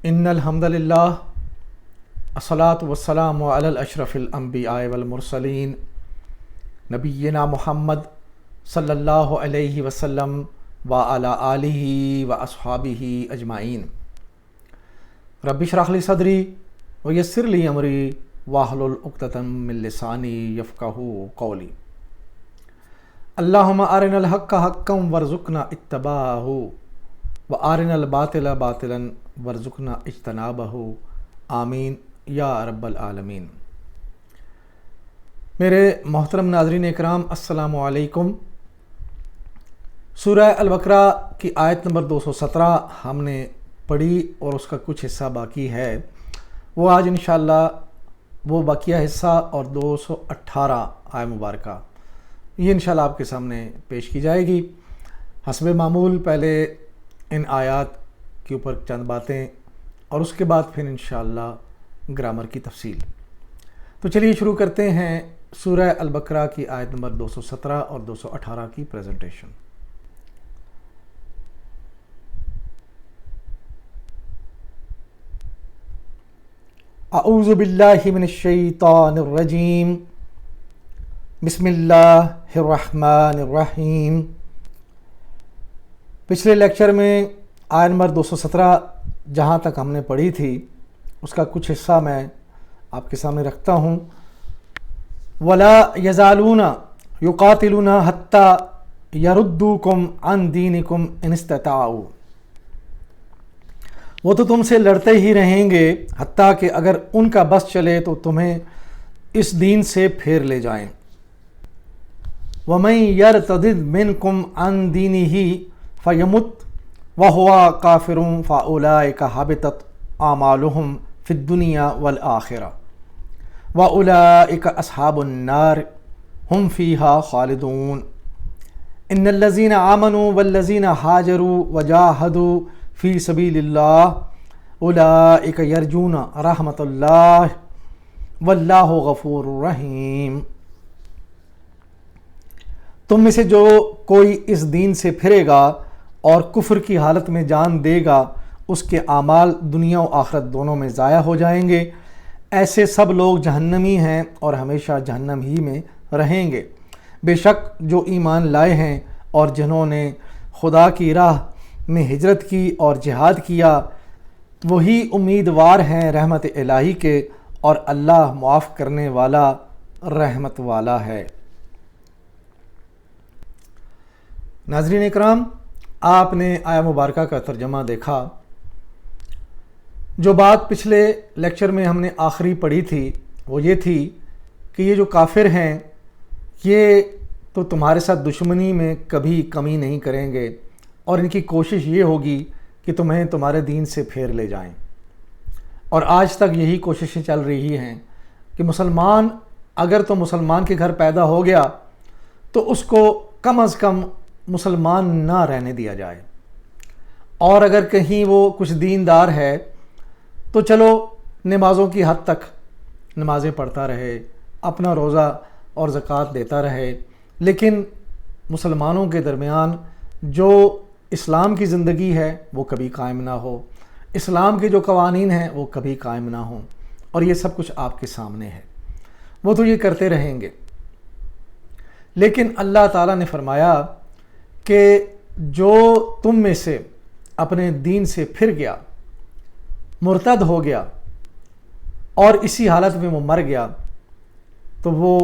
ان الحمد للہ الصلاۃ والسلام علی الاشرف الانبیاء والمرسلین نبینا محمد صلی اللہ علیہ وسلم وعلی آلہ واصحابہ اجمعین۔ رب اشرح لی صدری ویسر لی امری واحلل عقدۃ من لسانی یفقہوا قولی۔ اللہم ارنا الحق حقا وارزقنا اتباعہ وارنا الباطل باطلا وارزقنا اجتنابہ، آمین یا رب العالمین۔ میرے محترم ناظرین اکرام، السلام علیکم۔ سورہ البقرہ کی آیت نمبر 217 ہم نے پڑھی اور اس کا کچھ حصہ باقی ہے، وہ آج انشاءاللہ وہ باقیہ حصہ اور 218 آیت مبارکہ یہ انشاءاللہ آپ کے سامنے پیش کی جائے گی۔ حسب معمول پہلے ان آیات کے اوپر چند باتیں اور اس کے بعد پھر انشاءاللہ گرامر کی تفصیل۔ تو چلیے شروع کرتے ہیں سورہ البقرہ کی آیت نمبر 217 اور 218 کی پریزنٹیشن۔ اعوذ باللہ من الشیطان الرجیم، بسم اللہ الرحمن الرحیم۔ پچھلے لیکچر میں آیت نمبر 217 جہاں تک ہم نے پڑھی تھی اس کا کچھ حصہ میں آپ کے سامنے رکھتا ہوں۔ وَلَا يَزَالُونَ يُقَاتِلُونَ حَتَّى يَرُدُّوكُمْ عَنْ دِينِكُمْ إِنِ اسْتَطَاعُوا۔ وہ تو تم سے لڑتے ہی رہیں گے حتیٰ کہ اگر ان کا بس چلے تو تمہیں اس دین سے پھیر لے جائیں۔ وَمَن يَرْتَدِدْ مِنْكُمْ عَنْ دِينِهِ فَيَمُتْ وَهُوَ كَافِرٌ فَأُولَئِكَ حَبِطَتْ أَعْمَالُهُمْ فِي الدُّنْيَا وَالْآخِرَةِ وَأُولَئِكَ أَصْحَابُ النَّارِ هُمْ فِيهَا خَالِدُونَ۔ إِنَّ الَّذِينَ آمَنُوا وَالَّذِينَ هَاجَرُوا وَجَاهَدُوا فِي سَبِيلِ اللَّهِ أُولَئِكَ يَرْجُونَ رَحْمَةَ اللَّهِ وَاللَّهُ غَفُورٌ رَحِيمٌ۔ تم میں سے جو کوئی اس دین سے پھرے گا اور کفر کی حالت میں جان دے گا اس کے اعمال دنیا و آخرت دونوں میں ضائع ہو جائیں گے۔ ایسے سب لوگ جہنمی ہیں اور ہمیشہ جہنم ہی میں رہیں گے۔ بے شک جو ایمان لائے ہیں اور جنہوں نے خدا کی راہ میں ہجرت کی اور جہاد کیا وہی امیدوار ہیں رحمت الہی کے، اور اللہ معاف کرنے والا رحمت والا ہے۔ ناظرین اکرام، آپ نے آیہ مبارکہ کا ترجمہ دیکھا۔ جو بات پچھلے لیکچر میں ہم نے آخری پڑھی تھی وہ یہ تھی کہ یہ جو کافر ہیں یہ تو تمہارے ساتھ دشمنی میں کبھی کمی نہیں کریں گے، اور ان کی کوشش یہ ہوگی کہ تمہیں تمہارے دین سے پھیر لے جائیں، اور آج تک یہی کوششیں چل رہی ہیں کہ مسلمان اگر تو مسلمان کے گھر پیدا ہو گیا تو اس کو کم از کم مسلمان نہ رہنے دیا جائے، اور اگر کہیں وہ کچھ دیندار ہے تو چلو نمازوں کی حد تک نمازیں پڑھتا رہے، اپنا روزہ اور زکوٰۃ دیتا رہے، لیکن مسلمانوں کے درمیان جو اسلام کی زندگی ہے وہ کبھی قائم نہ ہو، اسلام کے جو قوانین ہیں وہ کبھی قائم نہ ہوں، اور یہ سب کچھ آپ کے سامنے ہے۔ وہ تو یہ کرتے رہیں گے، لیکن اللہ تعالیٰ نے فرمایا کہ جو تم میں سے اپنے دین سے پھر گیا، مرتد ہو گیا اور اسی حالت میں وہ مر گیا تو وہ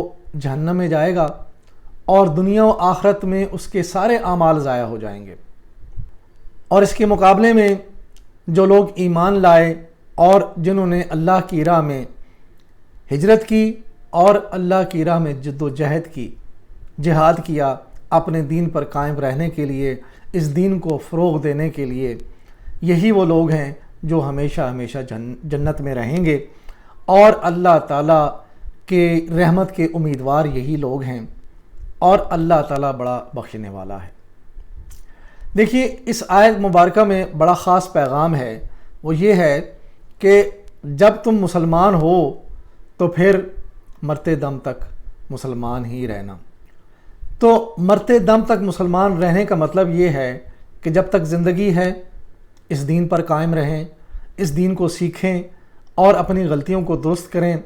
جہنم میں جائے گا، اور دنیا و آخرت میں اس کے سارے اعمال ضائع ہو جائیں گے۔ اور اس کے مقابلے میں جو لوگ ایمان لائے اور جنہوں نے اللہ کی راہ میں ہجرت کی اور اللہ کی راہ میں جد و جہد کی، جہاد کیا اپنے دین پر قائم رہنے کے لیے، اس دین کو فروغ دینے کے لیے، یہی وہ لوگ ہیں جو ہمیشہ ہمیشہ جنت میں رہیں گے، اور اللہ تعالیٰ کے رحمت کے امیدوار یہی لوگ ہیں، اور اللہ تعالیٰ بڑا بخشنے والا ہے۔ دیکھیے اس آیت مبارکہ میں بڑا خاص پیغام ہے، وہ یہ ہے کہ جب تم مسلمان ہو تو پھر مرتے دم تک مسلمان ہی رہنا۔ تو مرتے دم تک مسلمان رہنے کا مطلب یہ ہے کہ جب تک زندگی ہے اس دین پر قائم رہیں، اس دین کو سیکھیں اور اپنی غلطیوں کو درست کریں،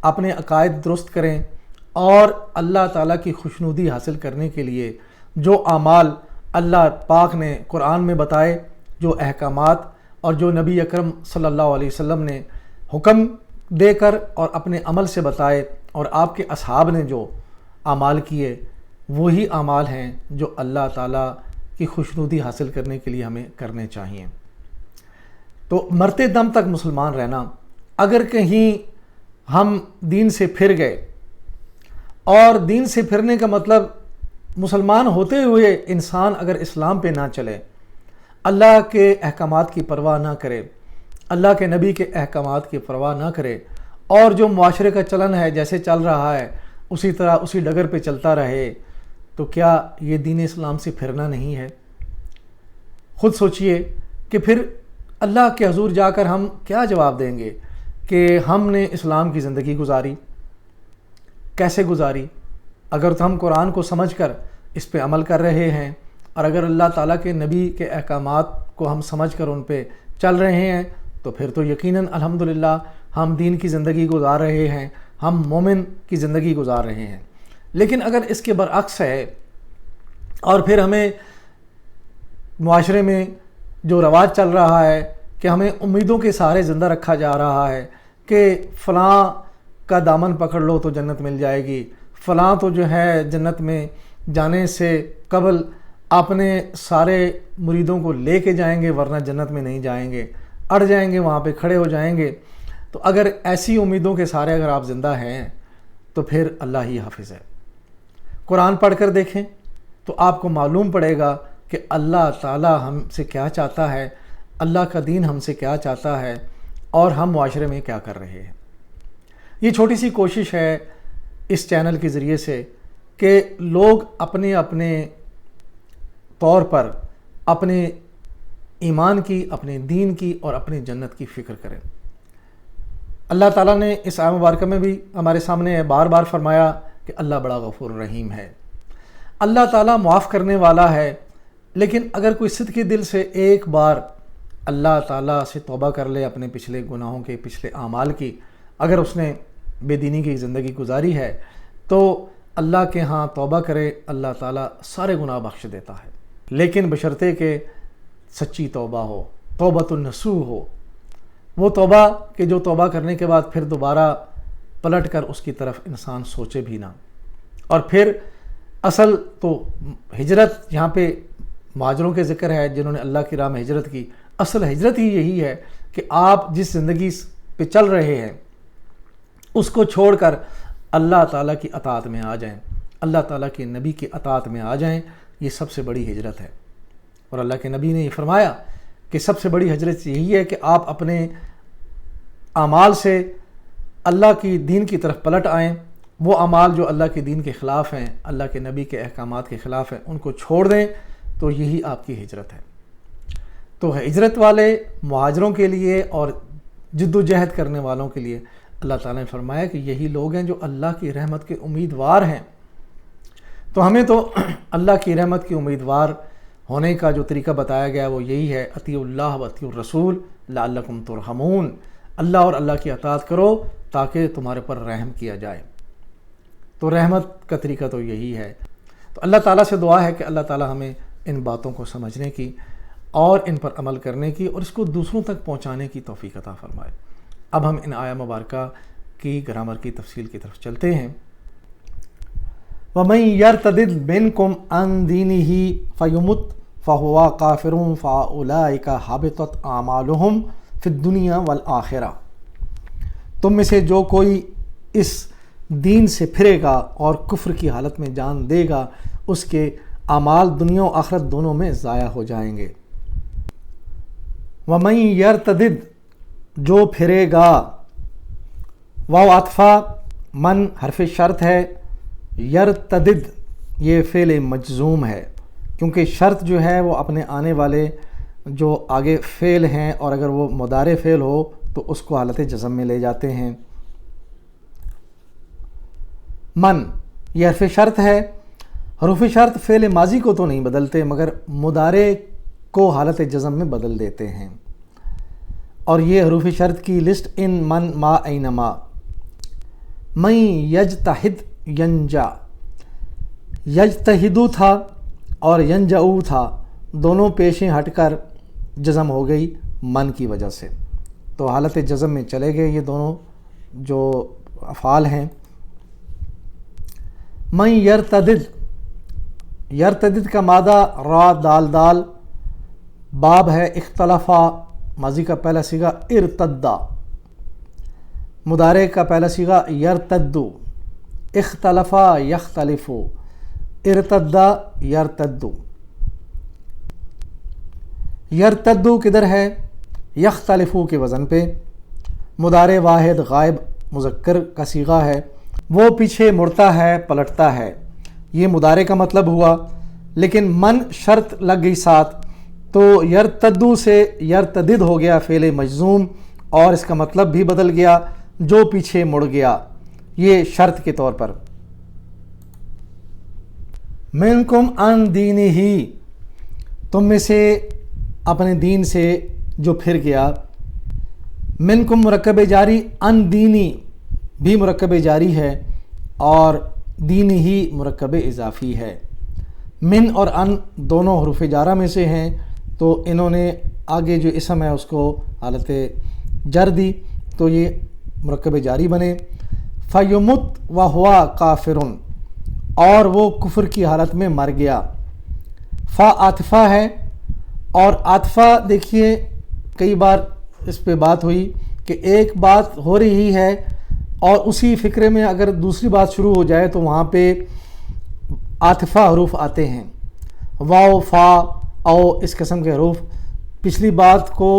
اپنے عقائد درست کریں، اور اللہ تعالیٰ کی خوشنودی حاصل کرنے کے لیے جو اعمال اللہ پاک نے قرآن میں بتائے، جو احکامات اور جو نبی اکرم صلی اللہ علیہ وسلم نے حکم دے کر اور اپنے عمل سے بتائے، اور آپ کے اصحاب نے جو اعمال کیے، وہی اعمال ہیں جو اللہ تعالیٰ کی خوشنودی حاصل کرنے کے لیے ہمیں کرنے چاہیے۔ تو مرتے دم تک مسلمان رہنا، اگر کہیں ہم دین سے پھر گئے، اور دین سے پھرنے کا مطلب مسلمان ہوتے ہوئے انسان اگر اسلام پہ نہ چلے، اللہ کے احکامات کی پرواہ نہ کرے، اللہ کے نبی کے احکامات کی پرواہ نہ کرے، اور جو معاشرے کا چلن ہے جیسے چل رہا ہے اسی طرح اسی ڈگر پہ چلتا رہے، تو کیا یہ دین اسلام سے پھرنا نہیں ہے؟ خود سوچئے کہ پھر اللہ کے حضور جا کر ہم کیا جواب دیں گے کہ ہم نے اسلام کی زندگی گزاری، کیسے گزاری؟ اگر تو ہم قرآن کو سمجھ کر اس پہ عمل کر رہے ہیں، اور اگر اللہ تعالیٰ کے نبی کے احکامات کو ہم سمجھ کر ان پہ چل رہے ہیں، تو پھر تو یقیناً الحمدللہ ہم دین کی زندگی گزار رہے ہیں، ہم مومن کی زندگی گزار رہے ہیں۔ لیکن اگر اس کے برعکس ہے، اور پھر ہمیں معاشرے میں جو رواج چل رہا ہے کہ ہمیں امیدوں کے سہارے زندہ رکھا جا رہا ہے کہ فلاں کا دامن پکڑ لو تو جنت مل جائے گی، فلاں تو جو ہے جنت میں جانے سے قبل اپنے سارے مریدوں کو لے کے جائیں گے ورنہ جنت میں نہیں جائیں گے، اڑ جائیں گے، وہاں پہ کھڑے ہو جائیں گے۔ تو اگر ایسی امیدوں کے سہارے اگر آپ زندہ ہیں تو پھر اللہ ہی حافظ ہے۔ قرآن پڑھ کر دیکھیں تو آپ کو معلوم پڑے گا کہ اللہ تعالیٰ ہم سے کیا چاہتا ہے، اللہ کا دین ہم سے کیا چاہتا ہے، اور ہم معاشرے میں کیا کر رہے ہیں۔ یہ چھوٹی سی کوشش ہے اس چینل کے ذریعے سے کہ لوگ اپنے اپنے طور پر اپنے ایمان کی، اپنے دین کی اور اپنی جنت کی فکر کریں۔ اللہ تعالیٰ نے اس آیت مبارکہ میں بھی ہمارے سامنے بار بار فرمایا کہ اللہ بڑا غفور رحیم ہے، اللہ تعالیٰ معاف کرنے والا ہے۔ لیکن اگر کوئی صدقے دل سے ایک بار اللہ تعالیٰ سے توبہ کر لے اپنے پچھلے گناہوں کے، پچھلے اعمال کی، اگر اس نے بے دینی کی زندگی گزاری ہے تو اللہ کے ہاں توبہ کرے، اللہ تعالیٰ سارے گناہ بخش دیتا ہے، لیکن بشرطے کہ سچی توبہ ہو، توبۃ النصوح ہو، وہ توبہ کہ جو توبہ کرنے کے بعد پھر دوبارہ پلٹ کر اس کی طرف انسان سوچے بھی نہ۔ اور پھر اصل تو ہجرت، یہاں پہ مہاجروں کے ذکر ہے جنہوں نے اللہ کی راہ میں ہجرت کی، اصل ہجرت ہی یہی ہے کہ آپ جس زندگی پہ چل رہے ہیں اس کو چھوڑ کر اللہ تعالیٰ کی اطاعت میں آ جائیں، اللہ تعالیٰ کے نبی کی اطاعت میں آ جائیں۔ یہ سب سے بڑی ہجرت ہے، اور اللہ کے نبی نے یہ فرمایا کہ سب سے بڑی ہجرت یہی ہے کہ آپ اپنے اعمال سے اللہ کی دین کی طرف پلٹ آئیں، وہ اعمال جو اللہ کے دین کے خلاف ہیں، اللہ کے نبی کے احکامات کے خلاف ہیں، ان کو چھوڑ دیں، تو یہی آپ کی ہجرت ہے۔ تو ہجرت والے مہاجروں کے لیے اور جد و جہد کرنے والوں کے لیے اللہ تعالیٰ نے فرمایا کہ یہی لوگ ہیں جو اللہ کی رحمت کے امیدوار ہیں۔ تو ہمیں تو اللہ کی رحمت کی امیدوار ہونے کا جو طریقہ بتایا گیا وہ یہی ہے، اطیعوا اللہ و اطیعوا الرسول لعلکم ترحمون، اللہ اور اللہ کی اطاعت کرو تاکہ تمہارے پر رحم کیا جائے۔ تو رحمت کا طریقہ تو یہی ہے۔ تو اللہ تعالیٰ سے دعا ہے کہ اللہ تعالیٰ ہمیں ان باتوں کو سمجھنے کی اور ان پر عمل کرنے کی اور اس کو دوسروں تک پہنچانے کی توفیق عطا فرمائے۔ اب ہم ان آیہ مبارکہ کی گرامر کی تفصیل کی طرف چلتے ہیں۔ وَمَن يَرْتَدِدْ مِنْكُمْ عَنْ دِينِهِ فَيُمُتْ فَهُوَ كَافِرٌ فَأُولَٰئِكَ حَبِطَتْ أَعْمَالُهُمْ فِي الدُّنْيَا وَالْآخِرَةِ، تم میں سے جو کوئی اس دین سے پھرے گا اور کفر کی حالت میں جان دے گا، اس کے اعمال دنیا و آخرت دونوں میں ضائع ہو جائیں گے۔ وَمَن يَرْتَدِدْ، جو پھرے گا، واو عطفہ من حرف شرط ہے، یرتدد یہ فعل مجزوم ہے کیونکہ شرط جو ہے وہ اپنے آنے والے جو آگے فعل ہیں اور اگر وہ مضارع فعل ہو تو اس کو حالت جزم میں لے جاتے ہیں۔ من یہ حرف شرط ہے، حروف شرط فعل ماضی کو تو نہیں بدلتے مگر مضارع کو حالت جزم میں بدل دیتے ہیں، اور یہ حروف شرط کی لسٹ ان من ما اینما. من یجتہد ینجا، یجتہدو تھا اور ینجعو تھا، دونوں پیشیں ہٹ کر جزم ہو گئی من کی وجہ سے، تو حالت جزم میں چلے گئے یہ دونوں جو افعال ہیں. من یرتدد، یرتدد کا مادہ را دال دال، باب ہے اختلافا، ماضی کا پہلا صیغہ ارتدا، مضارع کا پہلا صیغہ یرتدو، اختلفا یختلفو، ارتدا یرتدو. یرتدو کدھر ہے؟ یختلفو کے وزن پہ، مضارع واحد غائب مذکر کا صیغہ ہے، وہ پیچھے مڑتا ہے پلٹتا ہے، یہ مضارع کا مطلب ہوا. لیکن من شرط لگ گئی ساتھ، تو یرتدو سے یرتدد ہو گیا فعل مجزوم، اور اس کا مطلب بھی بدل گیا، جو پیچھے مڑ گیا، یہ شرط کے طور پر. منکم عن دینہ، تم میں سے اپنے دین سے جو پھر گیا. منکم مرکب جاری، عن دینی بھی مرکب جاری ہے، اور دین ہی مرکب اضافی ہے. من اور ان دونوں حروف جارہ میں سے ہیں، تو انہوں نے آگے جو اسم ہے اس کو حالت جر دی، تو یہ مرکب جاری بنے. فیمت وہوا کافرن، اور وہ کفر کی حالت میں مر گیا. فا عاطفہ ہے، اور عاطفہ دیکھیے کئی بار اس پہ بات ہوئی کہ ایک بات ہو رہی ہے اور اسی فکرے میں اگر دوسری بات شروع ہو جائے تو وہاں پہ عاطفہ حروف آتے ہیں، واو فا او اس قسم کے حروف، پچھلی بات کو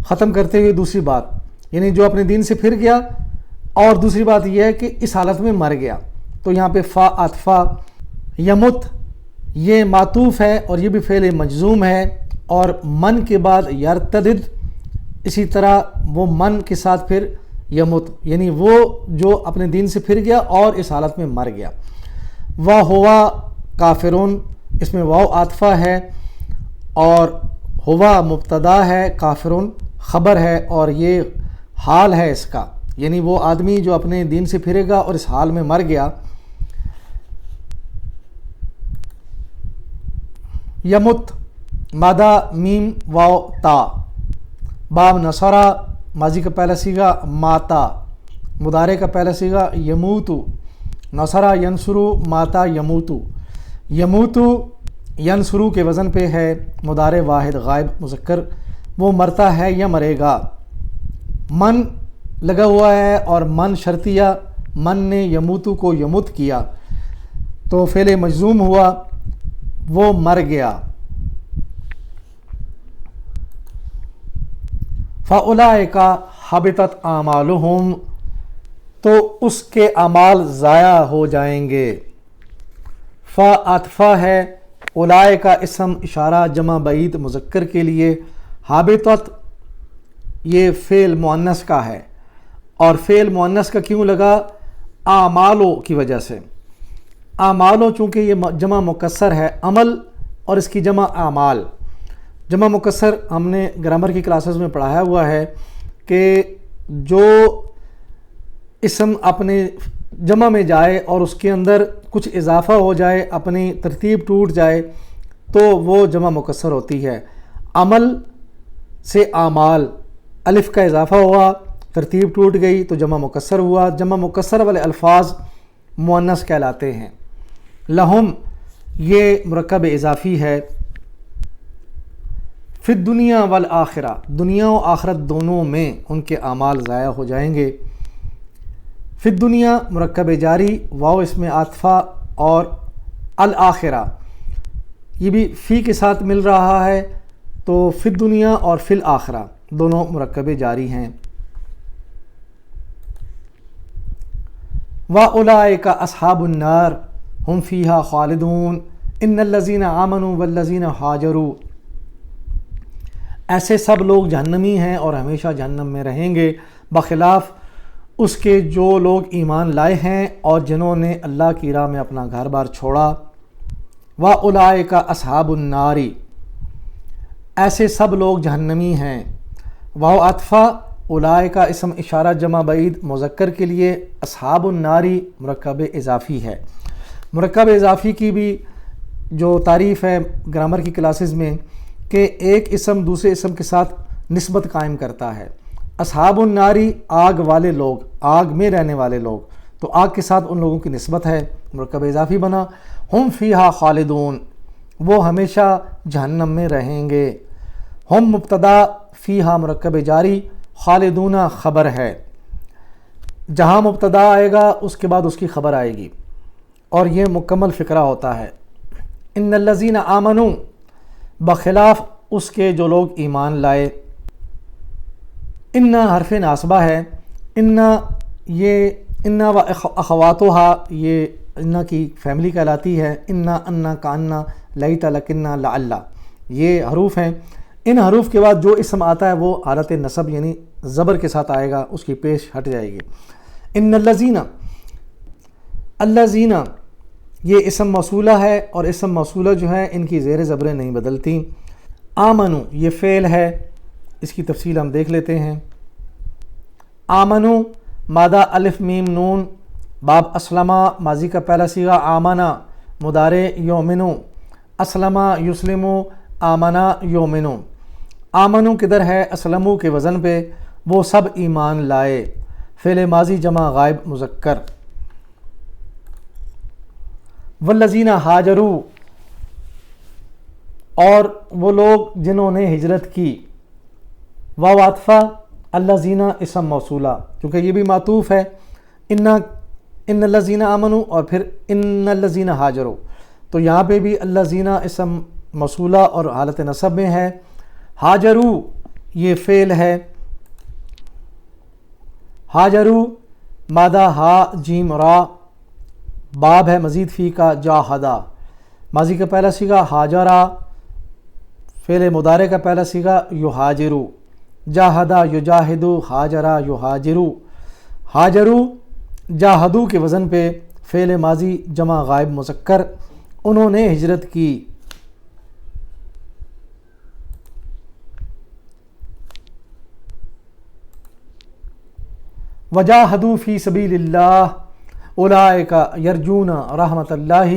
ختم کرتے ہوئے دوسری بات، یعنی جو اپنے دین سے پھر گیا، اور دوسری بات یہ ہے کہ اس حالت میں مر گیا. تو یہاں پہ فا عاطفہ. یمت یہ معطوف ہے اور یہ بھی فعل مجزوم ہے، اور من کے بعد یرتدد، اسی طرح وہ من کے ساتھ پھر یمت، یعنی وہ جو اپنے دین سے پھر گیا اور اس حالت میں مر گیا. ہوا کافرون، اس میں واو عاطفہ ہے، اور ہوا مبتدا ہے، کافرون خبر ہے، اور یہ حال ہے اس کا، یعنی وہ آدمی جو اپنے دین سے پھرے گا اور اس حال میں مر گیا. یمت مادہ میم واو تا، باب نصرہ ماضی کا پہلا صیغہ ماتا، مضارع کا پہلا صیغہ یموتو، نصرہ ینصرو ماتا یموتو. یموتو ینصرو کے وزن پہ ہے، مضارع واحد غائب مذکر، وہ مرتا ہے یا مرے گا. من لگا ہوا ہے اور من شرطیہ، من نے یموتو کو یمت کیا تو فعل مجزوم ہوا، وہ مر گیا. فَأُولَئِكَ حَبِطَتْ أَعْمَالُهُمْ، تو اس کے اعمال ضائع ہو جائیں گے. فا عاطفہ ہے، اولئک اسم اشارہ جمع بعید مذکر کے لیے، حابطت یہ فعل مؤنث کا ہے، اور فعل مؤنث کا کیوں لگا؟ اعمالو کی وجہ سے. اعمالو چونکہ یہ جمع مکسر ہے، عمل اور اس کی جمع اعمال. جمع مکسر ہم نے گرامر کی کلاسز میں پڑھایا ہوا ہے کہ جو اسم اپنے جمع میں جائے اور اس کے اندر کچھ اضافہ ہو جائے، اپنی ترتیب ٹوٹ جائے، تو وہ جمع مکسر ہوتی ہے. عمل سے اعمال، الف کا اضافہ ہوا، ترتیب ٹوٹ گئی تو جمع مکسر ہوا. جمع مکسر والے الفاظ مؤنث کہلاتے ہیں. لہم یہ مرکب اضافی ہے. فی الدنیا والآخرہ، دنیا و آخرت دونوں میں ان کے اعمال ضائع ہو جائیں گے. فی الدنیا مرکب جاری، واو اس میں عاطفہ، اور الآخرہ یہ بھی فی کے ساتھ مل رہا ہے، تو فی الدنیا اور فی الآخرہ دونوں مرکب جاری ہیں. وَأُولَئِكَ أَصْحَابُ النَّارِ هُمْ فِيهَا خَالِدُونَ إِنَّ الَّذِينَ آمَنُوا وَالَّذِينَ هَاجَرُوا، ایسے سب لوگ جہنمی ہیں اور ہمیشہ جہنم میں رہیں گے، بخلاف اس کے جو لوگ ایمان لائے ہیں اور جنہوں نے اللہ کی راہ میں اپنا گھر بار چھوڑا. وَأُولَئِكَ أَصْحَابُ النَّارِ، ایسے سب لوگ جہنمی ہیں. واو عطفہ اولئک اسم اشارہ جمع بعید مذکر کے لیے، اصحاب الناری مرکب اضافی ہے۔ مرکب اضافی کی بھی جو تعریف ہے گرامر کی کلاسز میں کہ ایک اسم دوسرے اسم کے ساتھ نسبت قائم کرتا ہے۔ اصحاب الناری آگ والے لوگ، آگ میں رہنے والے لوگ، تو آگ کے ساتھ ان لوگوں کی نسبت ہے، مرکب اضافی بنا۔ ہم فیہا خالدون، وہ ہمیشہ جہنم میں رہیں گے۔ ہم مبتدا، فیہا مرکب جاری، خالدون خبر ہے۔ جہاں مبتدا آئے گا اس کے بعد اس کی خبر آئے گی، اور یہ مکمل فقرہ ہوتا ہے۔ ان الذین آمنوا، بخلاف اس کے جو لوگ ایمان لائے۔ ان حرف ناصبہ ہے، ان یہ ان و اخواتہا یہ ان کی فیملی کہلاتی ہے۔ ان کان لیت لکن لعل، یہ حروف ہیں۔ ان حروف کے بعد جو اسم آتا ہے وہ حالت نصب یعنی زبر کے ساتھ آئے گا، اس کی پیش ہٹ جائے گی۔ ان الذین، الذین یہ اسم موصولہ ہے، اور اسم موصولہ جو ہے ان کی زیر زبریں نہیں بدلتی۔ آمنو یہ فعل ہے، اس کی تفصیل ہم دیکھ لیتے ہیں۔ آمنو مادہ الف میم نون، باب اسلمہ ماضی کا پہلا صیغہ، آمنا مضارع یؤمنو، اسلمہ یسلمو، آمنا یؤمنو۔ آمنو کدھر ہے؟ اسلمو کے وزن پہ، وہ سب ایمان لائے، فعل ماضی جمع غائب مذکر۔ والذین ہاجروا، اور وہ لوگ جنہوں نے ہجرت کی۔ واو عطفہ الذین اسم موصولہ، کیونکہ یہ بھی معطوف ہے۔ ان الذین آمنوا اور پھر ان الذین ہاجروا، تو یہاں پہ بھی الذین اسم موصولہ اور حالت نصب میں ہے۔ ہاجروا یہ فعل ہے۔ ہاجروا مادہ ہا جیم را، باب ہے مزید فی کا، جاہدہ ماضی کا پہلا صیغہ، ہاجرہ فعل مضارع کا پہلا صیغہ، یہاجرو، جاہدہ یجاہدو، ہاجرہ یہاجرو۔ ہاجرو جاہدو کے وزن پہ، فعل ماضی جمع غائب مذکر، انہوں نے ہجرت کی۔ وجاہدوا فی سبیل اللہ اولئک یرجون رحمت اللہ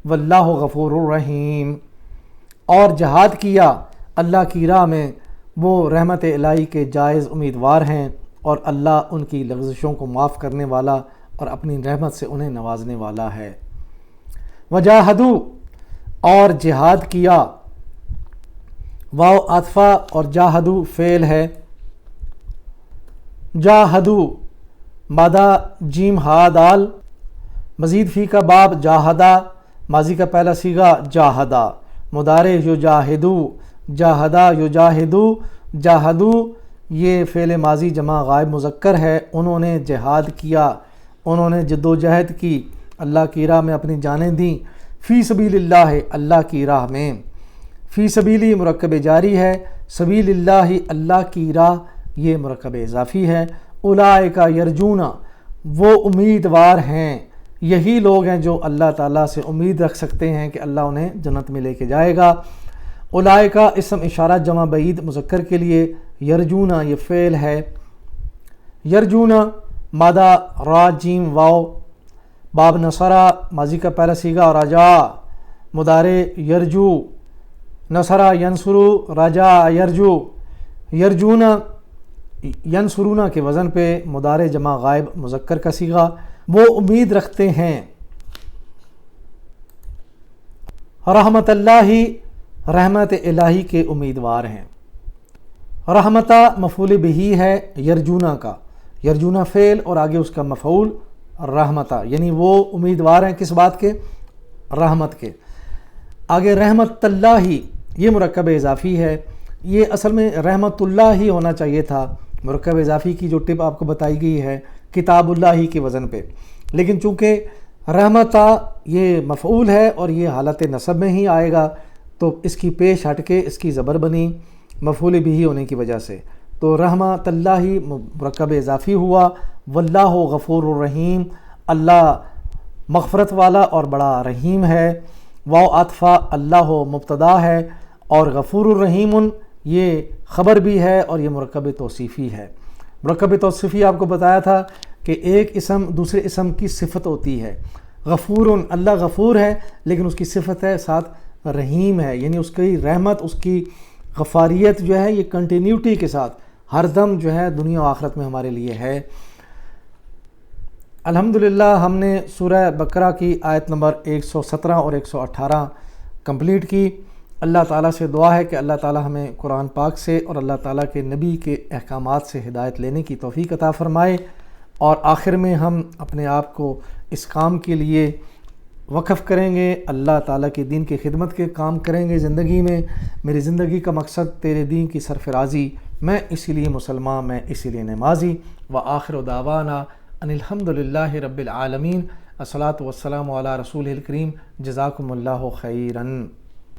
واللہ غفور الرحیم، اور جہاد کیا اللہ کی راہ میں، وہ رحمت الہی کے جائز امیدوار ہیں، اور اللہ ان کی لغزشوں کو معاف کرنے والا اور اپنی رحمت سے انہیں نوازنے والا ہے۔ وجاہدوا اور جہاد کیا، واو عطفہ اور جاہدوا فعل ہے۔ جاہدوا مادہ جیم ہا دال، مزید فی کا باب، جاہدہ ماضی کا پہلا صیغہ، جاہدہ مضارع یجاہدو، جاہدہ یجاہدو، جاہدو یہ فعل ماضی جمع غائب مذکر ہے۔ انہوں نے جہاد کیا، انہوں نے جد و جہد کی، اللہ کی راہ میں اپنی جانیں دیں۔ فی سبیل اللہ اللہ کی راہ میں، فی سبیلی مرکب جاری ہے، سبیل اللہ اللہ کی راہ یہ مرکب اضافی ہے۔ اولئک یرجون وہ امیدوار ہیں، یہی لوگ ہیں جو اللہ تعالیٰ سے امید رکھ سکتے ہیں کہ اللہ انہیں جنت میں لے کے جائے گا۔ اولئک اسم اشارہ جمع بعید مذکر کے لیے، یرجون یہ فعل ہے۔ یرجون مادہ را جیم واو، باب نصرہ ماضی کا پہلا صیغہ، رجا مضارع یرجو، نصرہ ینصرو، رجا یرجو۔ یرجون ینصرون کے وزن پہ، مضارع جمع غائب مذکر کا صیغہ، وہ امید رکھتے ہیں۔ رحمت اللہ رحمت الہی کے امیدوار ہیں۔ رحمتہ مفعول بہی ہے یرجونا کا، یرجونا فعل اور آگے اس کا مفعول رحمتہ، یعنی وہ امیدوار ہیں کس بات کے؟ رحمت کے۔ آگے رحمت اللہ یہ مرکب اضافی ہے، یہ اصل میں رحمت اللہ ہی ہونا چاہیے تھا۔ مرکب اضافی کی جو ٹپ آپ کو بتائی گئی ہے کتاب اللہ کے وزن پہ، لیکن چونکہ رحمتہ یہ مفعول ہے اور یہ حالت نصب میں ہی آئے گا، تو اس کی پیش ہٹ کے اس کی زبر بنی مفعول بھی ہونے کی وجہ سے، تو رحمت اللہ مرکب اضافی ہوا۔ واللہ غفور الرحیم، اللہ مغفرت والا اور بڑا رحیم ہے۔ واو عطفہ اللہ مبتدا ہے، اور غفور الرحیم یہ خبر بھی ہے اور یہ مرکب توصیفی ہے۔ مرکب توصیفی آپ کو بتایا تھا کہ ایک اسم دوسرے اسم کی صفت ہوتی ہے۔ غفور، اللہ غفور ہے لیکن اس کی صفت ہے ساتھ رحیم ہے، یعنی اس کی رحمت، اس کی غفاریت جو ہے یہ کنٹینیوٹی کے ساتھ ہر دم جو ہے دنیا و آخرت میں ہمارے لیے ہے۔ الحمدللہ ہم نے سورہ بقرہ کی آیت نمبر 117 اور 118 کمپلیٹ کی۔ اللہ تعالیٰ سے دعا ہے کہ اللہ تعالیٰ ہمیں قرآن پاک سے اور اللہ تعالیٰ کے نبی کے احکامات سے ہدایت لینے کی توفیق عطا فرمائے، اور آخر میں ہم اپنے آپ کو اس کام کے لیے وقف کریں گے، اللہ تعالیٰ کے دین کی خدمت کے کام کریں گے زندگی میں۔ میری زندگی کا مقصد تیرے دین کی سرفرازی، میں اسی لیے مسلمان، میں اسی لیے نمازی۔ وآخر دعوانا ان الحمدللہ رب العالمین، الصلاۃ والسلام علی رسول الکریم، جزاکم اللہ خیراً۔